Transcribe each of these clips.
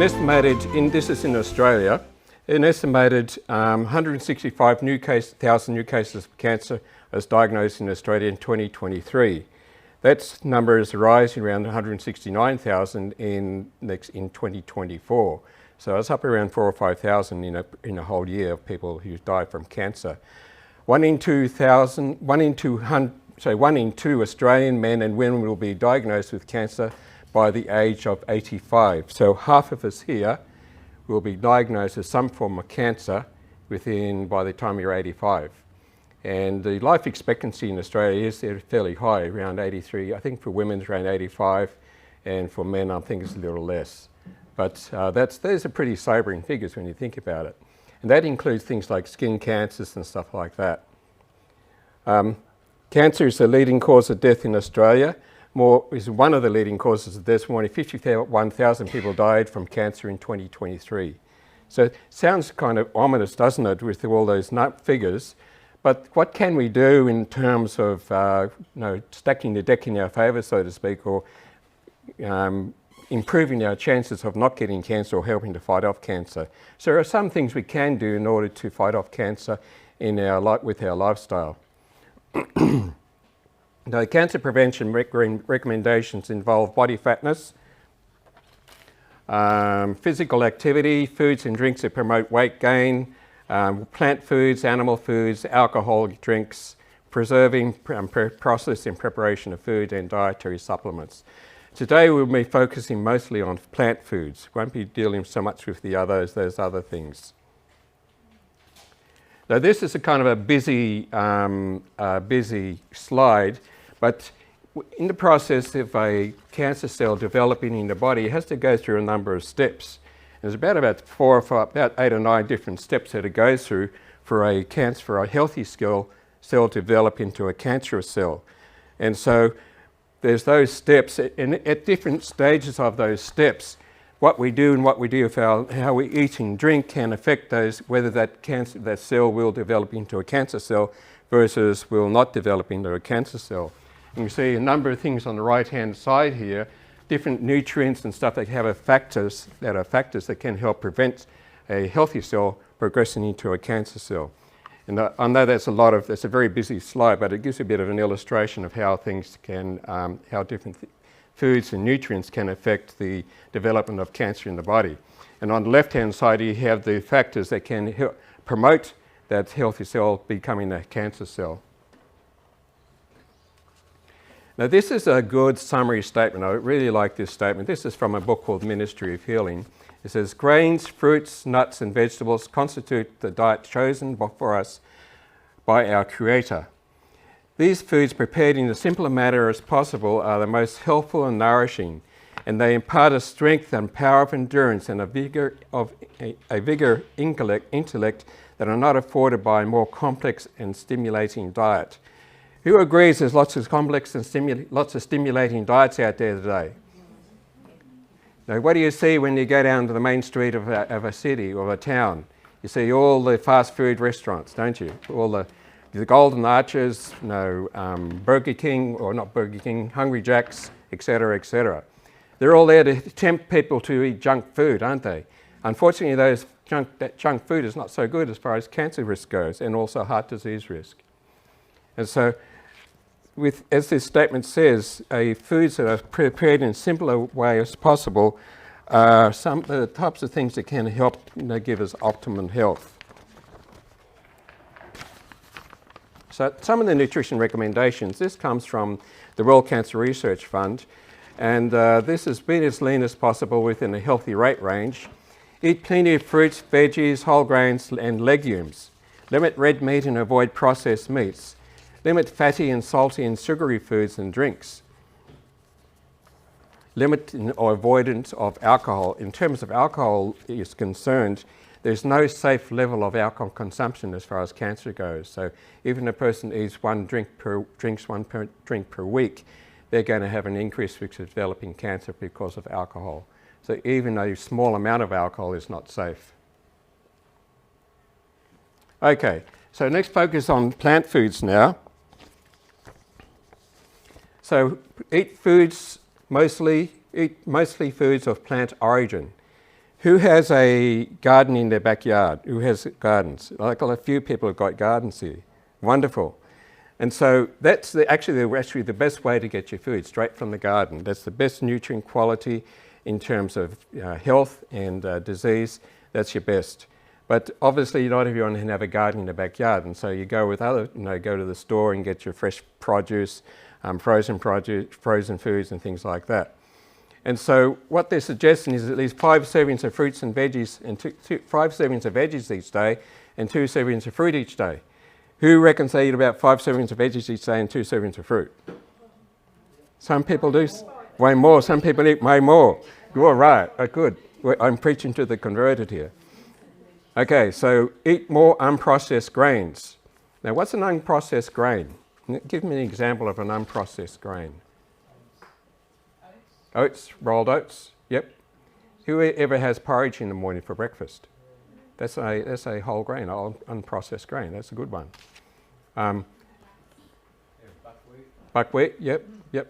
this is in Australia, an estimated 165,000 new cases of cancer was diagnosed in Australia in 2023. That number is rising around 169,000 in 2024. So it's up around 4,000 or 5,000 in a whole year of people who die from cancer. 1 in 2 Australian men and women will be diagnosed with cancer by the age of 85. So half of us here will be diagnosed with some form of cancer by the time you're 85. And the life expectancy in Australia is fairly high, around 83. I think for women it's around 85, and for men I think it's a little less. But those are pretty sobering figures when you think about it. And that includes things like skin cancers and stuff like that. Cancer is the leading cause of death in Australia. Is one of the leading causes of death. More than 51,000 people died from cancer in 2023. So it sounds kind of ominous, doesn't it, with all those figures? But what can we do in terms of stacking the deck in our favour, so to speak, or improving our chances of not getting cancer or helping to fight off cancer? So there are some things we can do in order to fight off cancer with our lifestyle. Now, cancer prevention recommendations involve body fatness, physical activity, foods and drinks that promote weight gain, plant foods, animal foods, alcoholic drinks, preserving, process and preparation of food, and dietary supplements. Today we'll be focusing mostly on plant foods. Won't be dealing so much with those other things. Now this is a kind of a busy slide, but in the process of a cancer cell developing in the body, it has to go through a number of steps. There's about 8 or 9 different steps that it goes through for a healthy cell to develop into a cancerous cell. And so there's those steps, and at different stages of those steps, what we do with how we eat and drink can affect whether that cell will develop into a cancer cell versus will not develop into a cancer cell. And you see a number of things on the right-hand side here, different nutrients and stuff that have factors that can help prevent a healthy cell progressing into a cancer cell. And I know that's a very busy slide, but it gives a bit of an illustration of how how different foods and nutrients can affect the development of cancer in the body. And on the left-hand side, you have the factors that can promote that healthy cell becoming a cancer cell. Now this is a good summary statement. I really like this statement. This is from a book called Ministry of Healing. It says, grains, fruits, nuts and vegetables constitute the diet chosen for us by our Creator. These foods, prepared in as simple a manner as possible, are the most helpful and nourishing, and they impart a strength and power of endurance and a vigor intellect that are not afforded by a more complex and stimulating diet. Who agrees there's lots of complex and lots of stimulating diets out there today? Now, what do you see when you go down to the main street of a city or a town? You see all the fast food restaurants, don't you? All the Golden Arches, Burger King, or not Burger King, Hungry Jack's, etc., etc. They're all there to tempt people to eat junk food, aren't they? Unfortunately, that junk food is not so good as far as cancer risk goes, and also heart disease risk. And so, as this statement says, foods that are prepared in as simple a way as possible are some of the types of things that can help give us optimum health. So some of the nutrition recommendations, this comes from the World Cancer Research Fund, and this has been as lean as possible within a healthy rate range. Eat plenty of fruits, veggies, whole grains and legumes. Limit red meat and avoid processed meats. Limit fatty and salty and sugary foods and drinks. Limit or avoidance of alcohol. In terms of alcohol is concerned, there's no safe level of alcohol consumption as far as cancer goes. So even if a person drinks one drink per week, they're going to have an increased risk of developing cancer because of alcohol. So even a small amount of alcohol is not safe. Okay, so next focus on plant foods now. So eat mostly foods of plant origin. Who has a garden in their backyard? Who has gardens? Like a few people have got gardens here. Wonderful. And so that's actually the best way to get your food, straight from the garden. That's the best nutrient quality in terms of health and disease. That's your best. But obviously not everyone can have a garden in the backyard, and so you go with other, go to the store and get your fresh produce, frozen foods and things like that. And so what they're suggesting is at least 5 servings of fruits and veggies, and 5 servings of veggies each day, and 2 servings of fruit each day. Who reckons they eat about 5 servings of veggies each day and 2 servings of fruit? Some people do way more. Some people eat way more. You're right. Oh, good. I'm preaching to the converted here. Okay, so eat more unprocessed grains. Now, what's an unprocessed grain? Give me an example of an unprocessed grain. Oats, rolled oats. Yep. Who ever has porridge in the morning for breakfast? That's a whole grain, unprocessed grain. That's a good one. Buckwheat. Yep.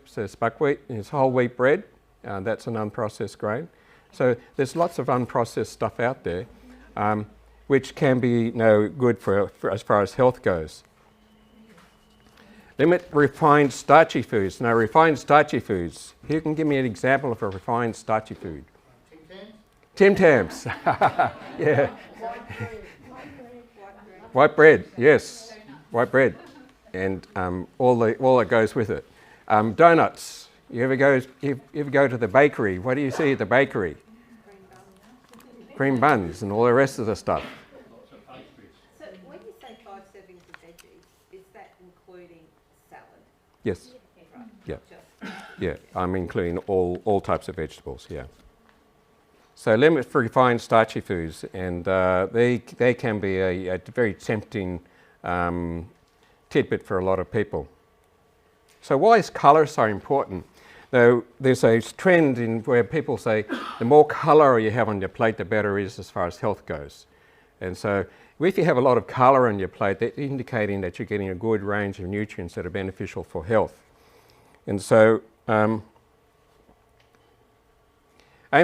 So it's buckwheat. It's whole wheat bread. That's an unprocessed grain. So there's lots of unprocessed stuff out there, which can be good for as far as health goes. Limit refined starchy foods. Now, refined starchy foods. Who can give me an example of a refined starchy food? Tim Tams. Yeah. White bread. Yes. White bread, and all that goes with it. Donuts. You ever go to the bakery? What do you see at the bakery? Cream buns and all the rest of the stuff. So when you say 5 servings of veggies, is that including salad? Yes. Right. Yeah. Yeah. I'm including all types of vegetables. Yeah. So limit for refined starchy foods, and they can be a very tempting tidbit for a lot of people. So why is colour so important? Now, there's a trend in where people say the more colour you have on your plate, the better it is as far as health goes. And so if you have a lot of colour on your plate, that's indicating that you're getting a good range of nutrients that are beneficial for health. And so aim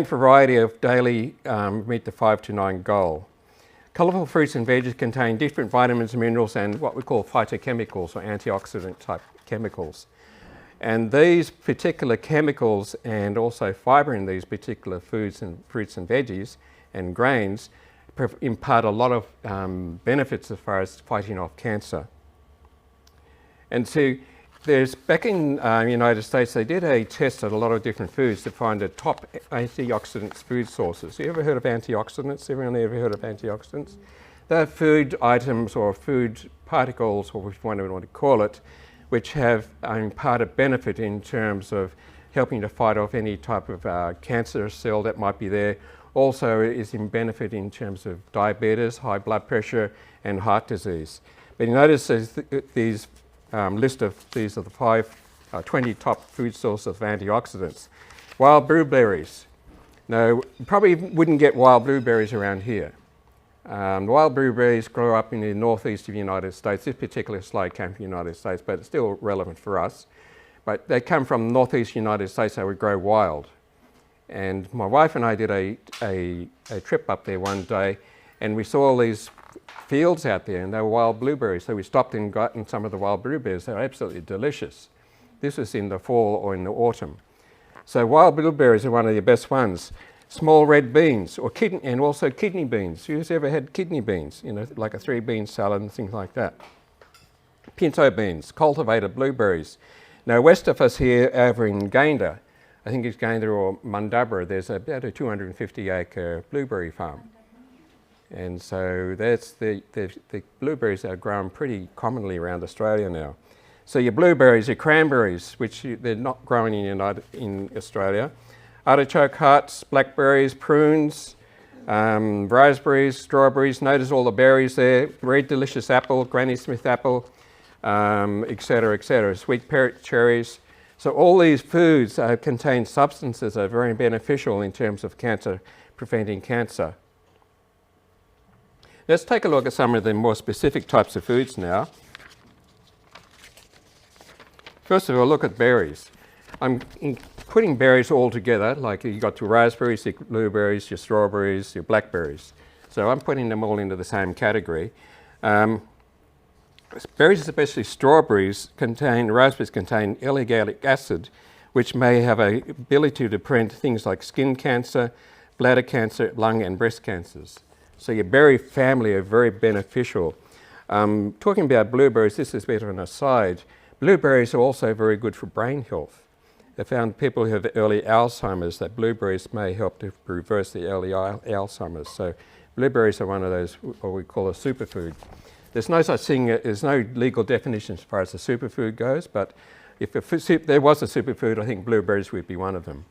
for variety of daily meet the 5 to 9 goal. Colourful fruits and veggies contain different vitamins and minerals and what we call phytochemicals or antioxidant type chemicals. And these particular chemicals and also fibre in these particular foods and fruits and veggies and grains impart a lot of benefits as far as fighting off cancer. And so back in the United States, they did a test at a lot of different foods to find the top antioxidant food sources. You ever heard of antioxidants? Everyone ever heard of antioxidants? They're food items or food particles, or whatever you want to call it, which have imparted benefit in terms of helping to fight off any type of cancer cell that might be there. Also is in benefit in terms of diabetes, high blood pressure and heart disease. But you notice these list of these are the 20 top food sources of antioxidants. Wild blueberries. Now, you probably wouldn't get wild blueberries around here. Wild blueberries grow up in the northeast of the United States. This particular slide came from the United States, but it's still relevant for us. But they come from the northeast United States, they would grow wild. And my wife and I did a trip up there one day, and we saw all these fields out there, and they were wild blueberries. So we stopped and got some of the wild blueberries. They were absolutely delicious. This was in the fall or in the autumn. So wild blueberries are one of the best ones. Small red beans, and also kidney beans. Who's ever had kidney beans? Like a 3-bean salad and things like that. Pinto beans, cultivated blueberries. Now, west of us here, over in Gayndah, I think it's Gayndah or Mundubbera, there's about a 250-acre blueberry farm. And so that's the blueberries are grown pretty commonly around Australia now. So your blueberries, your cranberries, which they're not growing in Australia. Artichoke hearts, blackberries, prunes, raspberries, strawberries. Notice all the berries there. Red delicious apple, Granny Smith apple, etc., etc. Sweet cherries. So all these foods contain substances that are very beneficial in terms of preventing cancer. Let's take a look at some of the more specific types of foods now. First of all, look at berries. I'm putting berries all together, like you got your raspberries, your blueberries, your strawberries, your blackberries. So I'm putting them all into the same category. Berries, especially strawberries, raspberries contain ellagic acid, which may have an ability to prevent things like skin cancer, bladder cancer, lung and breast cancers. So your berry family are very beneficial. Talking about blueberries, this is a bit of an aside. Blueberries are also very good for brain health. They found people who have early Alzheimer's that blueberries may help to reverse the early Alzheimer's. So blueberries are one of those, what we call a superfood. There's no such thing, there's no legal definition as far as a superfood goes, but if there was a superfood, I think blueberries would be one of them.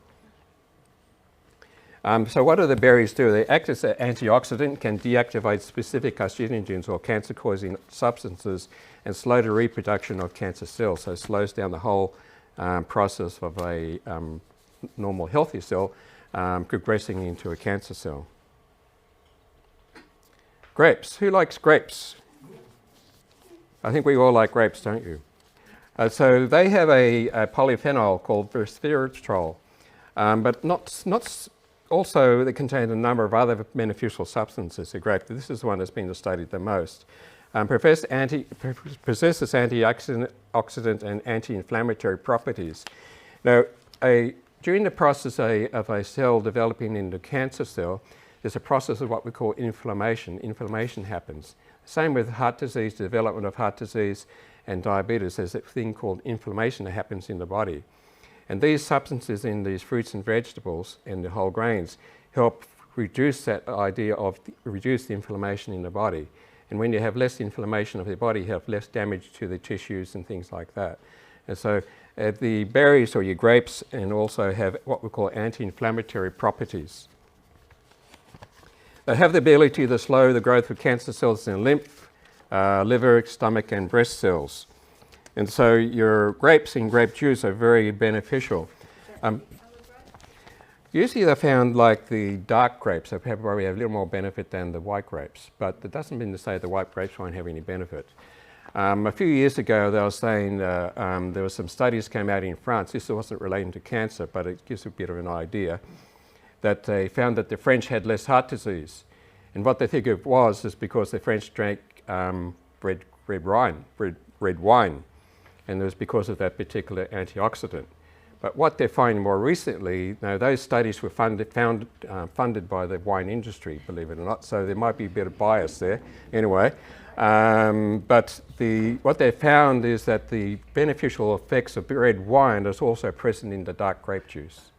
So what do the berries do? They act as an antioxidant, can deactivate specific carcinogens or cancer-causing substances and slow the reproduction of cancer cells. So it slows down the whole process of a normal healthy cell progressing into a cancer cell. Grapes. Who likes grapes? I think we all like grapes, don't you? So they have a polyphenol called resveratrol, but also they contain a number of other beneficial substances. The grape, this is the one that's been studied the most. Possesses antioxidant and anti-inflammatory properties. Now, during the process of a cell developing into a cancer cell, there's a process of what we call inflammation. Inflammation happens. Same with heart disease, development of heart disease and diabetes. There's a thing called inflammation that happens in the body. And these substances in these fruits and vegetables and the whole grains help reduce that idea of reduce the inflammation in the body. And when you have less inflammation of the body, you have less damage to the tissues and things like that. And so the berries or your grapes and also have what we call anti-inflammatory properties. They have the ability to slow the growth of cancer cells in lymph, liver, stomach and breast cells. And so your grapes and grape juice are very beneficial. Usually they're found like the dark grapes, so probably have a little more benefit than the white grapes, but that doesn't mean to say the white grapes won't have any benefit. A few years ago they were saying there were some studies came out in France, this wasn't relating to cancer, but it gives a bit of an idea, that they found that the French had less heart disease. And what they think it was is because the French drank red wine, and it was because of that particular antioxidant. But what they're finding more recently, now those studies were funded by the wine industry, believe it or not, so there might be a bit of bias there. Anyway, but what they found is that the beneficial effects of red wine is also present in the dark grape juice.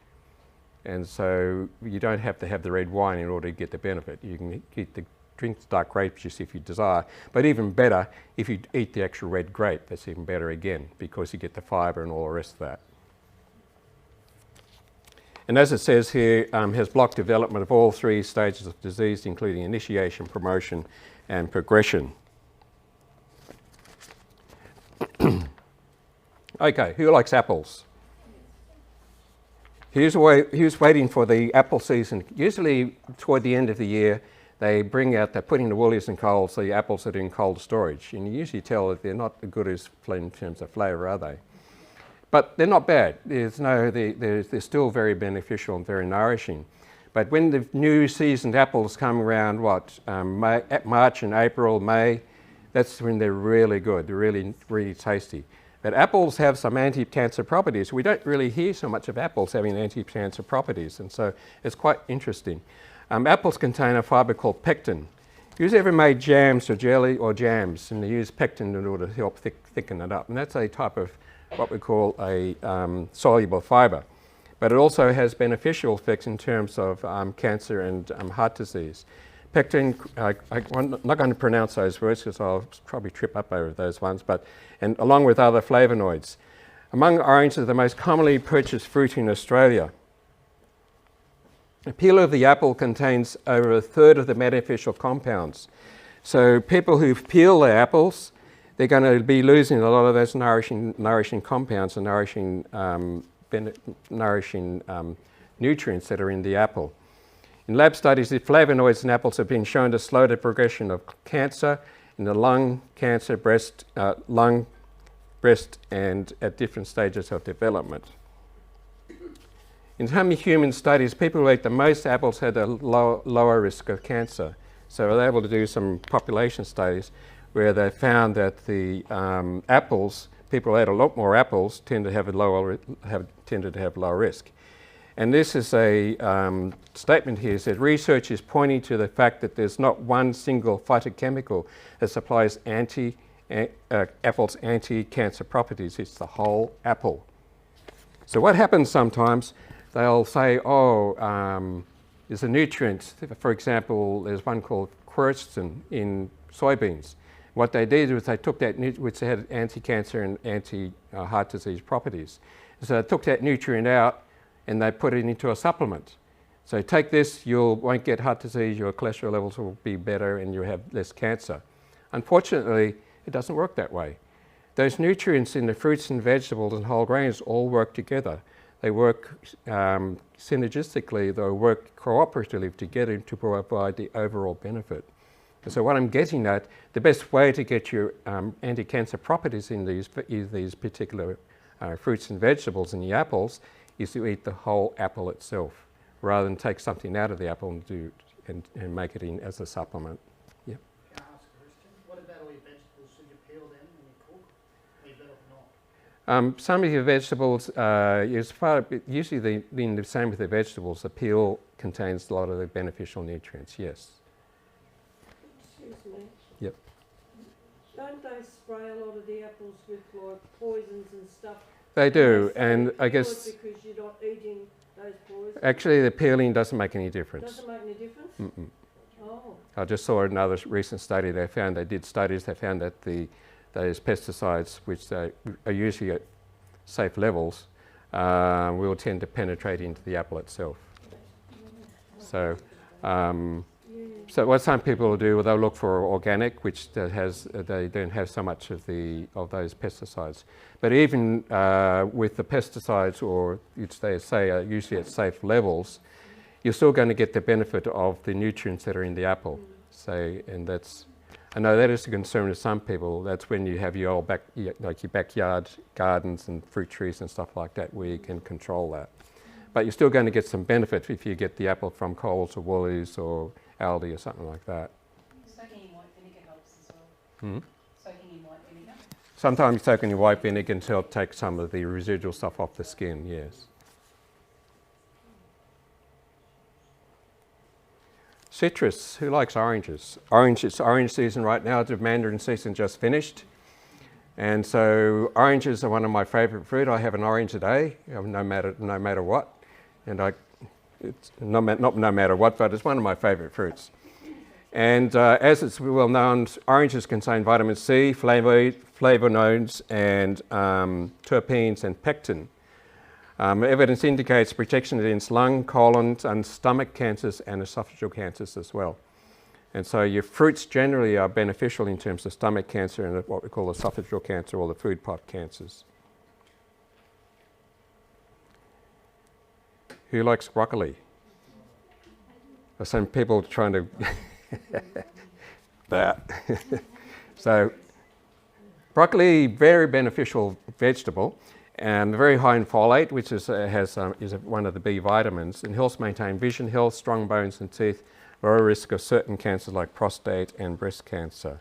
And so you don't have to have the red wine in order to get the benefit. You can drink the dark grape juice if you desire, but even better if you eat the actual red grape, that's even better again, because you get the fibre and all the rest of that. And as it says here, has blocked development of all three stages of disease, including initiation, promotion and progression. Okay, who likes apples? Here's waiting for the apple season. Usually toward the end of the year, they're putting the Woolies and Coles, the apples that are in cold storage. And you usually tell that they're not as good as in terms of flavour, are they? But they're not bad. They're still very beneficial and very nourishing. But when the new seasoned apples come around, March and April, May, that's when they're really good. They're really, really tasty. But apples have some anti-cancer properties. We don't really hear so much of apples having anti-cancer properties, and so it's quite interesting. Apples contain a fibre called pectin. Who's ever made jams or jelly or jams, and they use pectin in order to help thicken it up? And that's a type of what we call a soluble fibre. But it also has beneficial effects in terms of cancer and heart disease. Pectin, I'm not going to pronounce those words because I'll probably trip up over those ones, and along with other flavonoids. Among oranges, the most commonly purchased fruit in Australia. The peel of the apple contains over a third of the beneficial compounds. So people who peel their apples, they're going to be losing a lot of those nourishing compounds and nourishing nutrients that are in the apple. In lab studies, the flavonoids in apples have been shown to slow the progression of cancer in the lung, breast, and at different stages of development. In some human studies, people who ate the most apples had a lower risk of cancer. So they were able to do some population studies where they found that the apples, people who ate a lot more apples tended to have lower risk. And this is a statement here. It says research is pointing to the fact that there's not one single phytochemical that supplies apple's anti-cancer properties. It's the whole apple. So what happens sometimes, they'll say, there's a nutrient. For example, there's one called quercetin in soybeans. What they did was they took that, which had anti-cancer and anti-heart disease properties. So they took that nutrient out and they put it into a supplement. So take this, you won't get heart disease, your cholesterol levels will be better and you'll have less cancer. Unfortunately, it doesn't work that way. Those nutrients in the fruits and vegetables and whole grains all work together. They work synergistically, they work cooperatively together to provide the overall benefit. And so what I'm getting at, the best way to get your anti-cancer properties in these particular fruits and vegetables and the apples is to eat the whole apple itself, rather than take something out of the apple and make it in as a supplement. Yeah. Can I ask a question? What about all your vegetables? Should you peel them when you cook? Or you better not? Some of your vegetables, usually the same with the vegetables, the peel contains a lot of the beneficial nutrients, yes. Excuse me. Yep. Don't they spray a lot of the apples with like poisons and stuff? They do, They and I peel guess it because you're not eating those poisons. actually the peeling doesn't make any difference. Doesn't make any difference? Mm-mm. Oh. I just saw another recent study. They found that those pesticides, which are usually at safe levels, will tend to penetrate into the apple itself. So, so what some people will do, they'll look for organic, which they don't have so much of those pesticides. But even with the pesticides, or which they say are usually at safe levels, you're still going to get the benefit of the nutrients that are in the apple. So, and I know that is a concern of some people. That's when you have your old your backyard gardens and fruit trees and stuff like that, where you can control that. But you're still going to get some benefit if you get the apple from Coles or Woolies or Aldi or something like that. Soaking in white vinegar helps as well. Soaking in white vinegar. Sometimes soaking in white vinegar can help take some of the residual stuff off the skin, yes. Citrus, who likes oranges? It's orange season right now, the mandarin season just finished. And so oranges are one of my favourite fruit. I have an orange a day, no matter what. And it's no matter what, but it's one of my favourite fruits. And as it's well known, oranges contain vitamin C, flavonoids, and terpenes and pectin. Evidence indicates protection against lung, colon, and stomach cancers and esophageal cancers as well. And so your fruits generally are beneficial in terms of stomach cancer and what we call esophageal cancer or the food pot cancers. Who likes broccoli? There's some people trying to that. So broccoli, very beneficial vegetable and very high in folate, which is one of the B vitamins, and helps maintain vision health, strong bones and teeth, lower risk of certain cancers like prostate and breast cancer.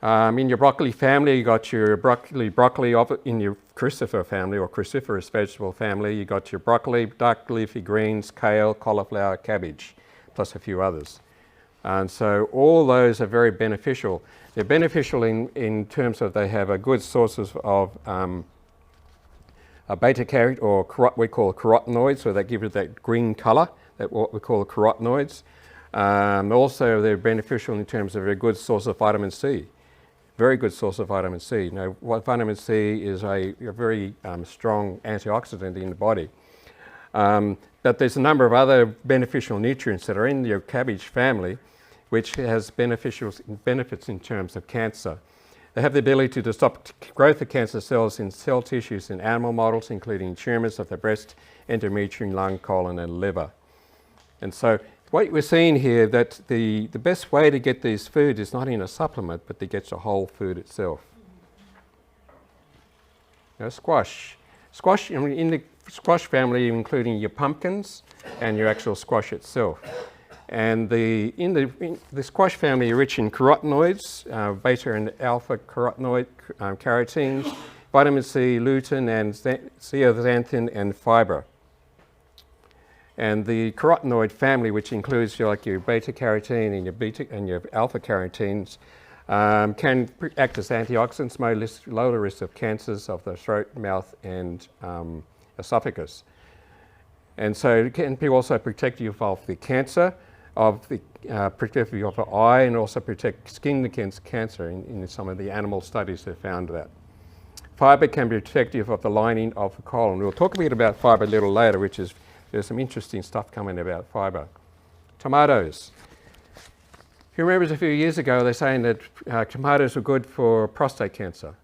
In your broccoli family, you got your broccoli. In your crucifer family or cruciferous vegetable family, you got your broccoli, dark leafy greens, kale, cauliflower, cabbage, plus a few others. And so all those are very beneficial. They're beneficial in terms of they have a good sources of a beta-carotene or what we call carotenoids, so they give it that green colour, that what we call carotenoids. Also, they're beneficial in terms of a good source of vitamin C. Very good source of vitamin C. Now, vitamin C is a very strong antioxidant in the body. But there's a number of other beneficial nutrients that are in your cabbage family, which has benefits in terms of cancer. They have the ability to stop growth of cancer cells in cell tissues in animal models, including tumours of the breast, endometrium, lung, colon, and liver. And so what we're seeing here, that the best way to get these food is not in a supplement, but to get the whole food itself. Now, squash. Squash, in the squash family, including your pumpkins and your actual squash itself. And in the squash family are rich in carotenoids, beta and alpha carotenoid carotenes, vitamin C, lutein, and zeaxanthin, and fibre. And the carotenoid family, which includes your beta carotene and your alpha carotenes, can act as antioxidants, lower the risk of cancers of the throat, mouth, and esophagus. And so it can be also protective of the cancer, protective of the eye, and also protect skin against cancer. In some of the animal studies they found that. Fibre can be protective of the lining of the colon. We'll talk a bit about fibre a little later, there's some interesting stuff coming about fibre. Tomatoes. Who remembers a few years ago they were saying that tomatoes were good for prostate cancer?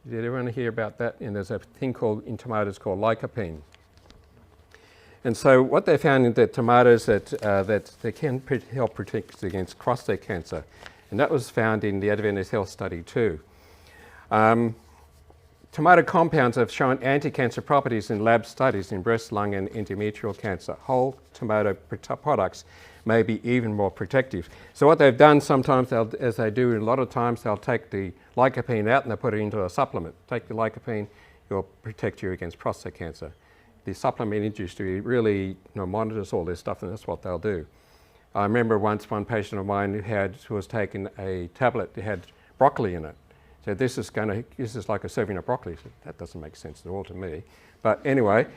Did everyone hear about that? And there's a thing in tomatoes called lycopene. And so what they found in the tomatoes that they can help protect against prostate cancer, and that was found in the Adventist Health Study too. Tomato compounds have shown anti-cancer properties in lab studies in breast, lung, and endometrial cancer. Whole tomato products may be even more protective. So what they've done sometimes, as they do a lot of times, they'll take the lycopene out and they'll put it into a supplement. Take the lycopene, it'll protect you against prostate cancer. The supplement industry really monitors all this stuff, and that's what they'll do. I remember once one patient of mine who was taking a tablet that had broccoli in it. So this is like a serving of broccoli. So that doesn't make sense at all to me. But anyway,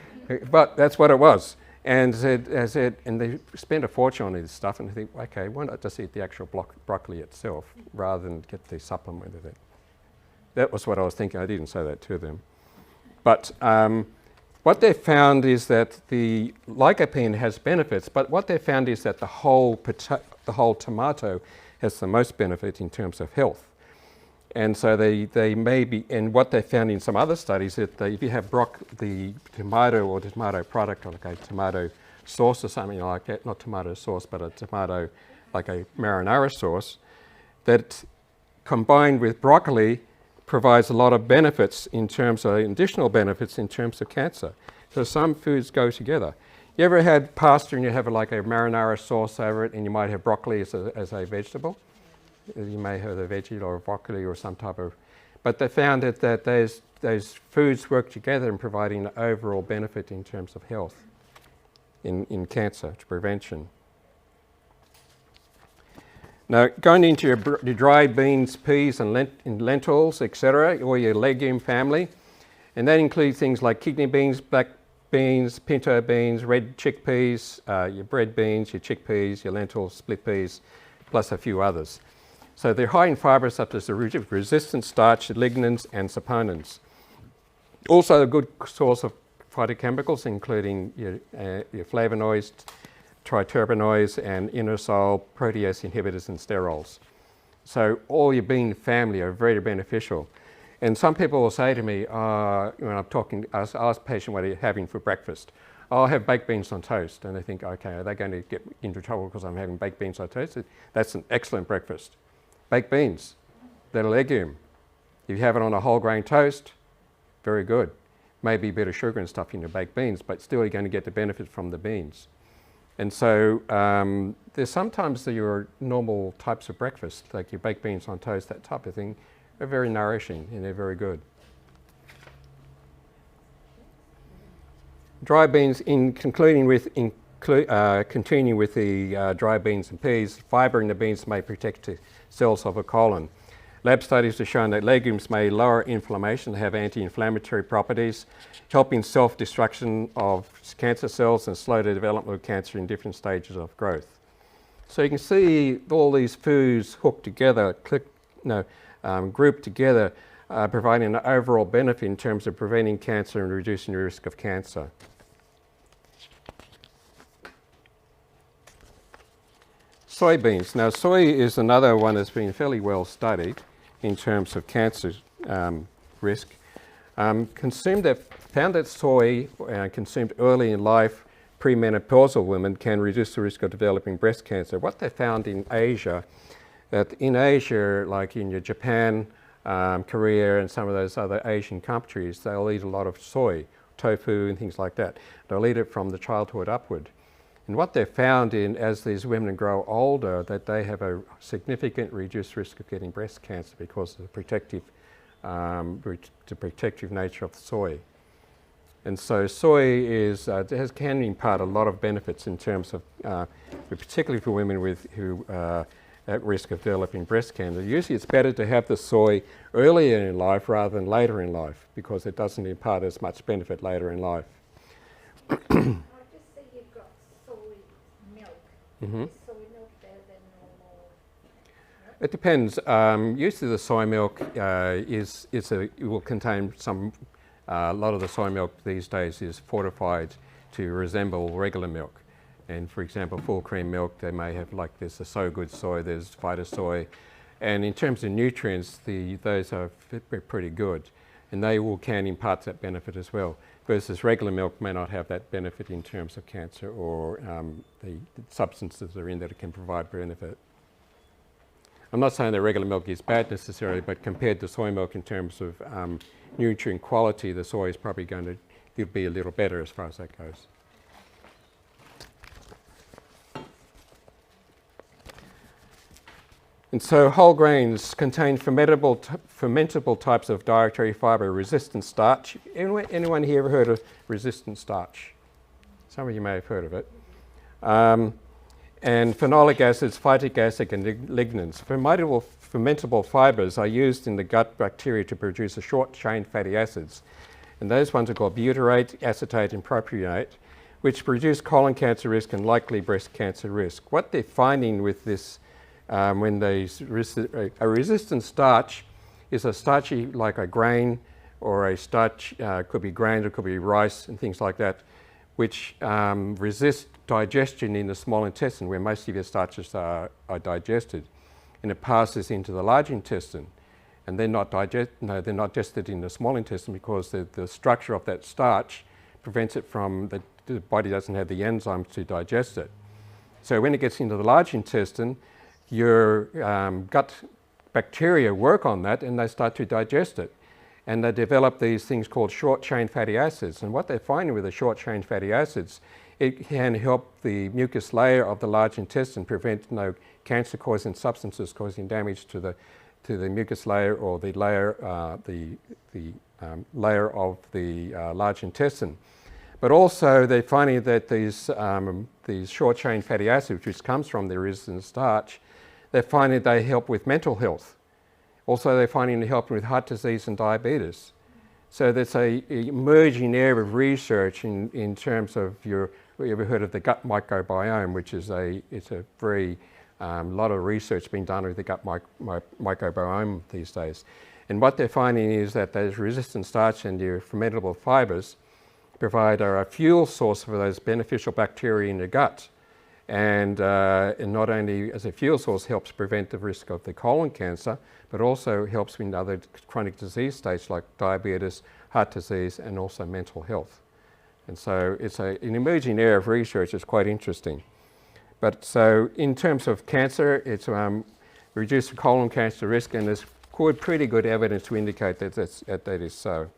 but that's what it was. And and they spend a fortune on this stuff, and I think, okay, why not just eat the actual broccoli itself rather than get the supplement with it? That was what I was thinking. I didn't say that to them. But what they found is that the lycopene has benefits, but what they found is that the whole tomato has the most benefit in terms of health. And so they may be, and what they found in some other studies, that if you have the tomato or tomato product, or like a tomato sauce or something like that, not tomato sauce, but a tomato, like a marinara sauce, that combined with broccoli provides a lot of benefits in terms of, additional benefits in terms of cancer. So some foods go together. You ever had pasta and you have like a marinara sauce over it, and you might have broccoli as a vegetable? You may have a veggie or broccoli or some type of, but they found that those foods work together in providing an overall benefit in terms of health in cancer prevention. Now, going into your dried beans, peas, and lentils, etc., or your legume family, and that includes things like kidney beans, black beans, pinto beans, red chickpeas, your bread beans, your chickpeas, your lentils, split peas, plus a few others. So they're high in fibre, such as the resistant starch, lignans, and saponins. Also a good source of phytochemicals, including your flavonoids, triterpenoids, and inosol, protease inhibitors, and sterols. So all your bean family are very beneficial. And some people will say to me, when I'm talking, I ask a patient what are you having for breakfast? I'll have baked beans on toast. And they think, okay, are they going to get into trouble because I'm having baked beans on toast? That's an excellent breakfast. Baked beans, they're a legume. If you have it on a whole grain toast, very good. Maybe a bit of sugar and stuff in your baked beans, but still you're going to get the benefit from the beans. And so there's sometimes your normal types of breakfast, like your baked beans on toast, that type of thing, are very nourishing and they're very good. Dry beans, continuing with the dry beans and peas, fibre in the beans may protect the cells of the colon. Lab studies have shown that legumes may lower inflammation, have anti-inflammatory properties, helping self-destruction of cancer cells and slow the development of cancer in different stages of growth. So you can see all these foods hooked together, grouped together, providing an overall benefit in terms of preventing cancer and reducing the risk of cancer. Soybeans. Now, soy is another one that's been fairly well studied in terms of cancer risk. Found that soy consumed early in life, premenopausal women can reduce the risk of developing breast cancer. What they found in Asia, that in Asia, like in your Japan, Korea, and some of those other Asian countries, they'll eat a lot of soy, tofu and things like that. They'll eat it from the childhood upward. And what they've found as these women grow older, that they have a significant reduced risk of getting breast cancer because of the protective nature of the soy. And so soy can impart a lot of benefits in terms of, particularly for women who are at risk of developing breast cancer. Usually it's better to have the soy earlier in life rather than later in life because it doesn't impart as much benefit later in life. I just say you've got soy milk. Mm-hmm. Is soy milk better than normal? It depends. Usually the soy milk it will contain a lot of the soy milk these days is fortified to resemble regular milk. And for example, full cream milk, they may have there's the So Good soy, there's Vitasoy. And in terms of nutrients, those are pretty good. And they can impart that benefit as well. Versus regular milk may not have that benefit in terms of cancer or the substances that are in that it can provide benefit. I'm not saying that regular milk is bad necessarily, but compared to soy milk in terms of nutrient quality, the soy is probably going to be a little better as far as that goes. And so whole grains contain fermentable types of dietary fibre, resistant starch. Anyone here ever heard of resistant starch? Some of you may have heard of it. And phenolic acids, phytic acid and lignans. Fermentable fibres are used in the gut bacteria to produce a short-chain fatty acids. And those ones are called butyrate, acetate and propionate, which produce colon cancer risk and likely breast cancer risk. What they're finding with this a resistant starch is a starchy, like a grain or a starch, could be grain, it could be rice and things like that, which resist digestion in the small intestine where most of your starches are digested. And it passes into the large intestine. And they're not digested in the small intestine because the structure of that starch prevents it from, the body doesn't have the enzymes to digest it. So when it gets into the large intestine, your gut bacteria work on that and they start to digest it. And they develop these things called short-chain fatty acids. And what they're finding with the short-chain fatty acids, it can help the mucus layer of the large intestine prevent cancer-causing substances causing damage to the mucus layer or the layer, layer of the large intestine. But also they're finding that these short-chain fatty acids, which comes from the resistant starch, they're finding they help with mental health. Also, they're finding they help with heart disease and diabetes. So there's an emerging area of research in terms of you ever heard of the gut microbiome, which is it's a very lot of research being done with the gut microbiome these days. And what they're finding is that those resistant starch and your fermentable fibres provide a fuel source for those beneficial bacteria in the gut. And not only as a fuel source helps prevent the risk of the colon cancer, but also helps in other chronic disease states like diabetes, heart disease, and also mental health. And so it's an emerging area of research. It's quite interesting. But so in terms of cancer, it's reduced colon cancer risk, and there's pretty good evidence to indicate that that is so.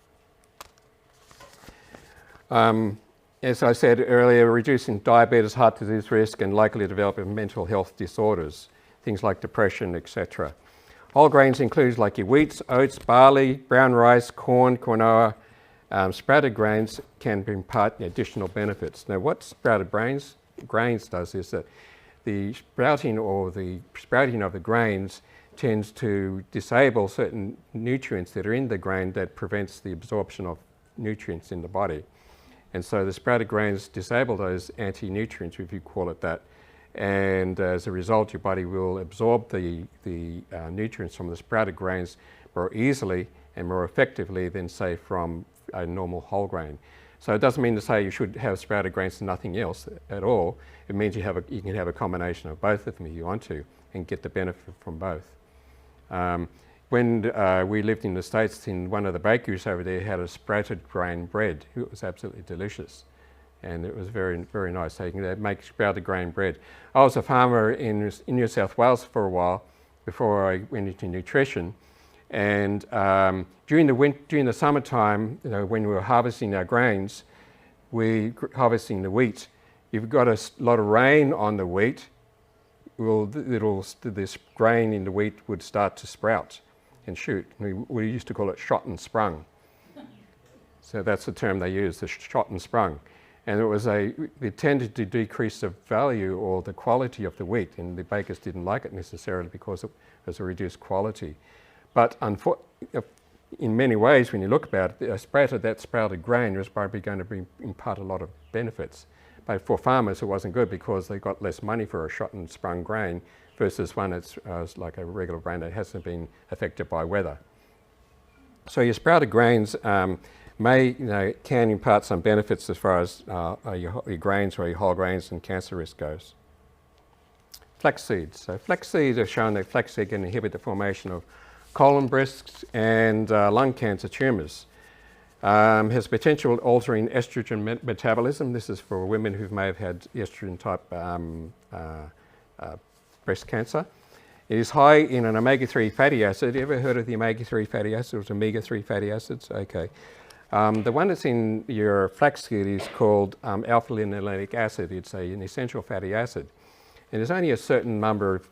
As I said earlier, reducing diabetes, heart disease risk, and likely to develop mental health disorders, things like depression, etc. Whole grains include like your wheats, oats, barley, brown rice, corn, quinoa. Sprouted grains can impart additional benefits. Now, what sprouted grains does is that the sprouting of the grains tends to disable certain nutrients that are in the grain that prevents the absorption of nutrients in the body. And so the sprouted grains disable those anti-nutrients, if you call it that. And as a result, your body will absorb the nutrients from the sprouted grains more easily and more effectively than, say, from a normal whole grain. So it doesn't mean to say you should have sprouted grains and nothing else at all. It means you can have a combination of both of them if you want to and get the benefit from both. When we lived in the States, in one of the bakeries over there had a sprouted grain bread. It was absolutely delicious. And it was very, very nice. So you can make sprouted grain bread. I was a farmer in New South Wales for a while before I went into nutrition. And during the summertime, you know, when we were harvesting our grains, harvesting the wheat. If you've got a lot of rain on the wheat, this grain in the wheat would start to sprout and shoot. We used to call it shot and sprung. So that's the term they use, the shot and sprung. And it tended to decrease the value or the quality of the wheat, and the bakers didn't like it necessarily because it was a reduced quality. But in many ways, when you look about it, that sprouted grain was probably going to impart a lot of benefits. But for farmers, it wasn't good because they got less money for a shot and sprung grain versus one that's like a regular grain that hasn't been affected by weather. So your sprouted grains can impart some benefits as far as your grains or your whole grains and cancer risk goes. Flax seeds. So flax seeds have shown that flaxseed can inhibit the formation of colon, breast and lung cancer tumours. Has potential altering estrogen metabolism. This is for women who may have had estrogen type breast cancer. It is high in an omega-3 fatty acid. You ever heard of the omega-3 fatty acids, omega-3 fatty acids? Okay. The one that's in your flaxseed is called alpha-linolenic acid. It's an essential fatty acid. And there's only a certain number of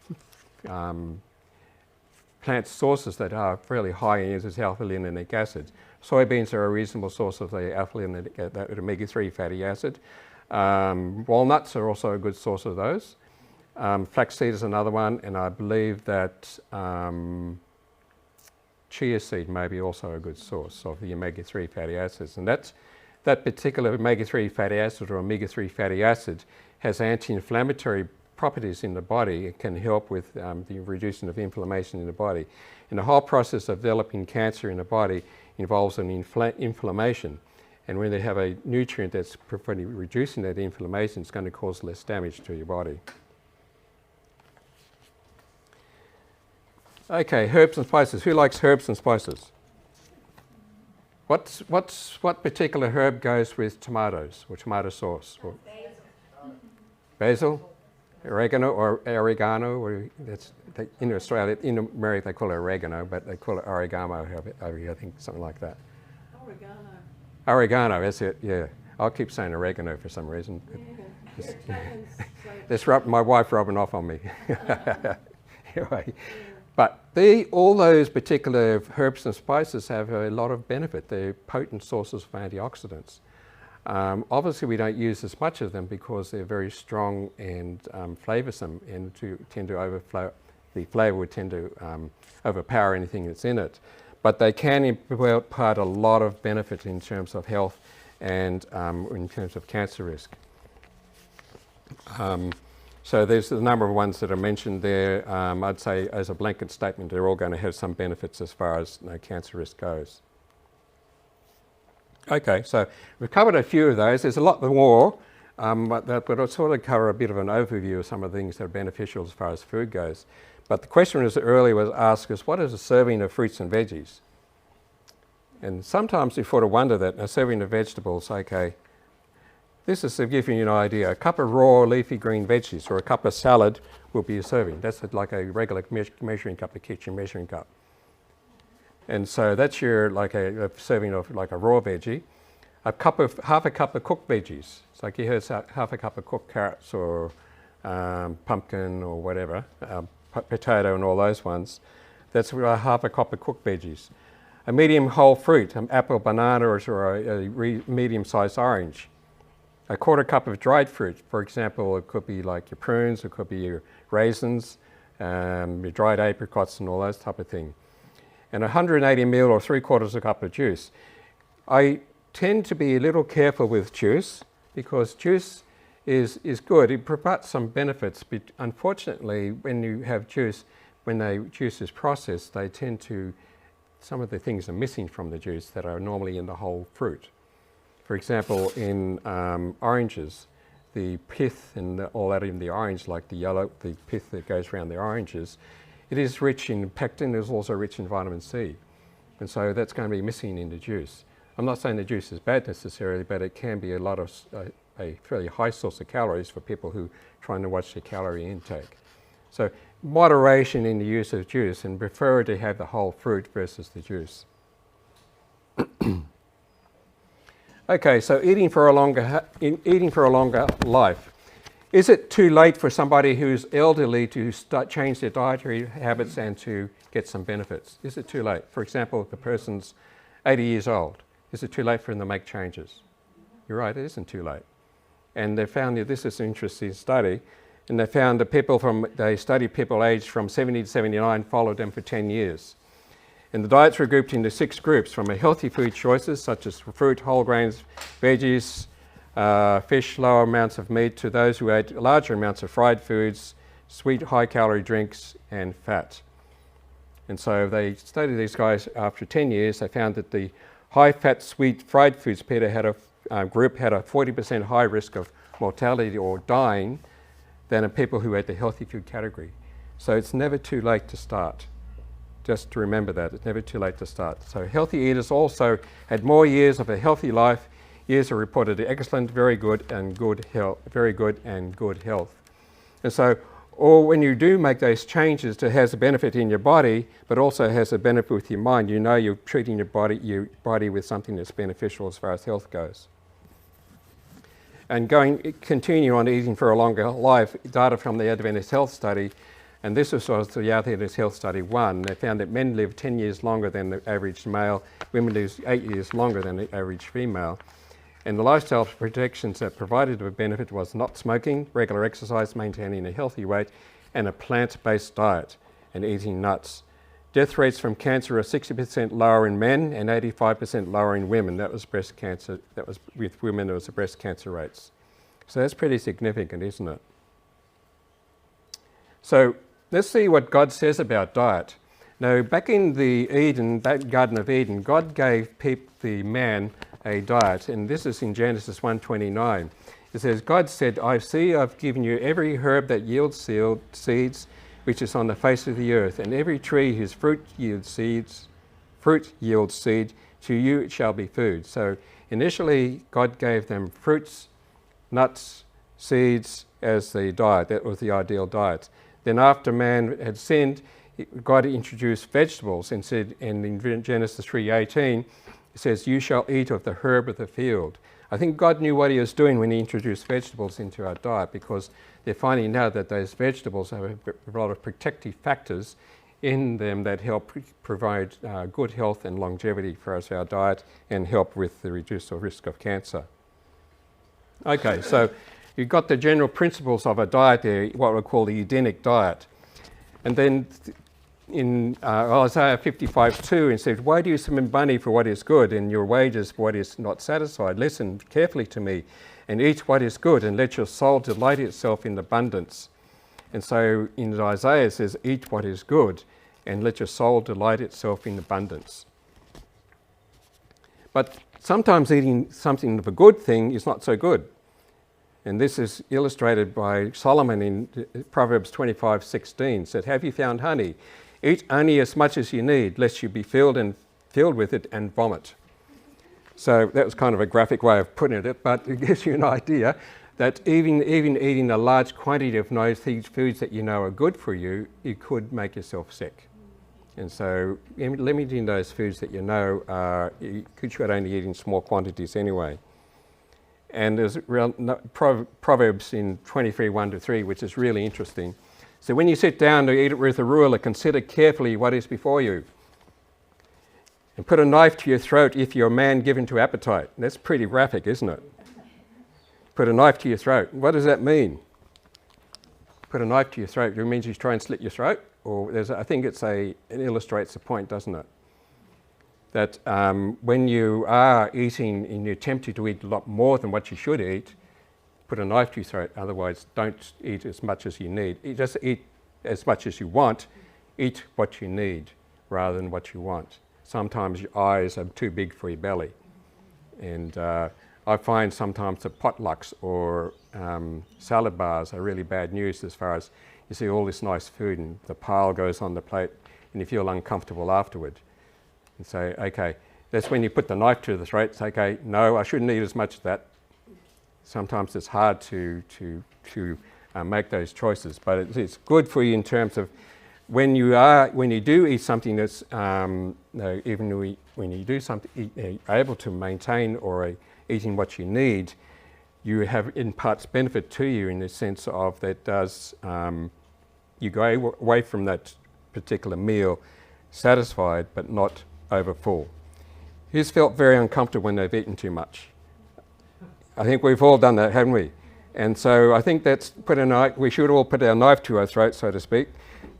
plant sources that are fairly high in this alpha-linolenic acid. Soybeans are a reasonable source of the alpha-linolenic, that omega-3 fatty acid. Walnuts are also a good source of those. Flaxseed is another one, and I believe that chia seed may be also a good source of the omega-3 fatty acids. And that particular omega-3 fatty acid or omega-3 fatty acid has anti-inflammatory properties in the body. It can help with the reducing of inflammation in the body. And the whole process of developing cancer in the body involves an inflammation. And when they have a nutrient that's reducing that inflammation, it's going to cause less damage to your body. Okay, herbs and spices. Who likes herbs and spices? What particular herb goes with tomatoes or tomato sauce? Or basil? Oregano or oregano? In Australia, in America they call it oregano, but they call it oregano over here, I think, something like that. Oregano. Oregano, that's it, yeah. I'll keep saying oregano for some reason. Yeah. My wife rubbing off on me. Anyway. But all those particular herbs and spices have a lot of benefit. They're potent sources of antioxidants. Obviously, we don't use as much of them because they're very strong and flavoursome, and the flavour would tend to overpower anything that's in it. But they can impart a lot of benefit in terms of health and in terms of cancer risk. So there's a number of ones that are mentioned there. I'd say as a blanket statement, they're all going to have some benefits as far as cancer risk goes. Okay, so we've covered a few of those. There's a lot more, but I'll sort of cover a bit of an overview of some of the things that are beneficial as far as food goes. But the question earlier was asked us, what is a serving of fruits and veggies? And sometimes you sort of wonder that a serving of vegetables, okay, this is to give you an idea. A cup of raw leafy green veggies or a cup of salad will be a serving. That's like a regular measuring cup, a kitchen measuring cup. And so that's your a serving of like a raw veggie. Half a cup of cooked veggies. It's like you heard half a cup of cooked carrots or pumpkin or whatever, potato and all those ones. That's half a cup of cooked veggies. A medium whole fruit, an apple, banana, or a medium-sized orange. A quarter cup of dried fruit, for example, it could be like your prunes, it could be your raisins, your dried apricots and all those type of thing. And 180 ml or 3/4 a cup of juice. I tend to be a little careful with juice because juice is good. It provides some benefits, but unfortunately when you have juice, when the juice is processed, some of the things are missing from the juice that are normally in the whole fruit. For example, in oranges, the pith and all that in the orange, like the pith that goes around the oranges, it is rich in pectin, it is also rich in vitamin C. And so that's going to be missing in the juice. I'm not saying the juice is bad necessarily, but it can be a fairly high source of calories for people who are trying to watch their calorie intake. So moderation in the use of juice, and prefer to have the whole fruit versus the juice. Okay, so eating for a longer life. Is it too late for somebody who's elderly to change their dietary habits and to get some benefits? Is it too late? For example, if the person's 80 years old, is it too late for them to make changes? You're right, it isn't too late. And they found that this is an interesting study, and they found that they studied people aged from 70 to 79, followed them for 10 years. And the diets were grouped into 6 groups, from a healthy food choices such as fruit, whole grains, veggies, fish, lower amounts of meat, to those who ate larger amounts of fried foods, sweet, high-calorie drinks, and fat. And so they studied these guys after 10 years. They found that the high-fat, sweet, fried foods group had a 40% higher risk of mortality or dying than people who ate the healthy food category. So it's never too late to start. Just to remember that, it's never too late to start. So healthy eaters also had more years of a healthy life. Years are reported excellent, very good, and good health. Very good and good health. And so, or when you do make those changes, it has a benefit in your body, but also has a benefit with your mind. You know you're treating your body with something that's beneficial as far as health goes. And continue on eating for a longer life, data from the Adventist Health Study, and this was the Adventist Health Study 1. They found that men live 10 years longer than the average male, women live 8 years longer than the average female. And the lifestyle protections that provided a benefit was not smoking, regular exercise, maintaining a healthy weight, and a plant-based diet, and eating nuts. Death rates from cancer are 60% lower in men and 85% lower in women. That was breast cancer. That was with women, it was the breast cancer rates. So that's pretty significant, isn't it? So let's see what God says about diet. Now, back in that Garden of Eden, God gave the man a diet, and this is in Genesis 1:29. It says, God said, I see I've given you every herb that yields seeds, which is on the face of the earth, and every tree whose fruit yields seed, to you it shall be food. So initially, God gave them fruits, nuts, seeds as the diet. That was the ideal diet. Then after man had sinned, God introduced vegetables and said, and in Genesis 3:18, it says, you shall eat of the herb of the field. I think God knew what he was doing when he introduced vegetables into our diet, because they're finding now that those vegetables have a lot of protective factors in them that help provide good health and longevity for us, our diet, and help with the reduced risk of cancer. Okay, so you've got the general principles of a diet there, what we call the Edenic diet. And then in Isaiah 55:2, it says, why do you spend money for what is good and your wages for what is not satisfied? Listen carefully to me and eat what is good, and let your soul delight itself in abundance. And so in Isaiah it says, eat what is good and let your soul delight itself in abundance. But sometimes eating something of a good thing is not so good. And this is illustrated by Solomon in Proverbs 25:16. Said, have you found honey? Eat only as much as you need, lest you be filled with it and vomit. So that was kind of a graphic way of putting it, but it gives you an idea that even eating a large quantity of those foods that you know are good for you, you could make yourself sick. And so limiting those foods that you know, you should only eat in small quantities anyway. And there's Proverbs in 23:1-3, which is really interesting. So when you sit down to eat it with a ruler, consider carefully what is before you. And put a knife to your throat if you're a man given to appetite. And that's pretty graphic, isn't it? Put a knife to your throat. What does that mean? Put a knife to your throat. It means you try and slit your throat? Or I think it illustrates the point, doesn't it? That when you are eating and you're tempted to eat a lot more than what you should eat, put a knife to your throat. Otherwise, don't eat as much as you need. Just eat as much as you want. Eat what you need rather than what you want. Sometimes your eyes are too big for your belly. And I find sometimes the potlucks or salad bars are really bad news, as far as you see all this nice food and the pile goes on the plate and you feel uncomfortable afterward. And say, okay, that's when you put the knife to the throat. It's okay, no, I shouldn't eat as much of that. Sometimes it's hard to make those choices. But it's good for you in terms of when you do eat something that's when you do something able to maintain or eating what you need, you have imparts benefit to you in the sense of that does you go away from that particular meal satisfied but not over full. Who's felt very uncomfortable when they've eaten too much? I think we've all done that, haven't we? And so I think that's we should all put our knife to our throat, so to speak,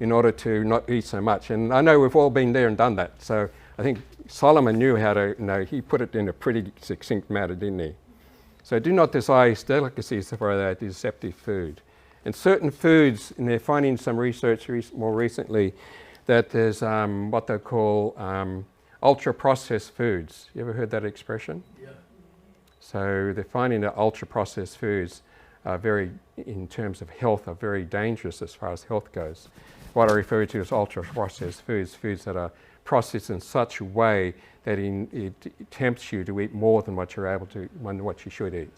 in order to not eat so much. And I know we've all been there and done that. So I think Solomon knew how to, he put it in a pretty succinct manner, didn't he? So do not desire delicacies for that deceptive food. And certain foods, and they're finding some research more recently, that there's what they call ultra-processed foods. You ever heard that expression? Yeah. So they're finding that ultra-processed foods are in terms of health, are very dangerous as far as health goes. What I refer to as ultra-processed foods, foods that are processed in such a way that it tempts you to eat more than what you're able to, what you should eat.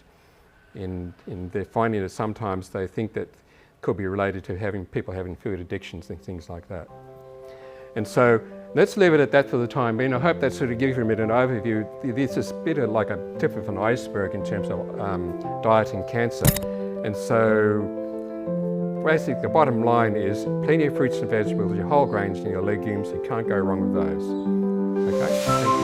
And they're finding that sometimes they think that could be related to people having food addictions and things like that. And so let's leave it at that for the time being. I hope that sort of gives you a bit of an overview. This is a bit of like a tip of an iceberg in terms of diet and cancer. And so basically the bottom line is plenty of fruits and vegetables, your whole grains and your legumes. You can't go wrong with those. Okay, thank you.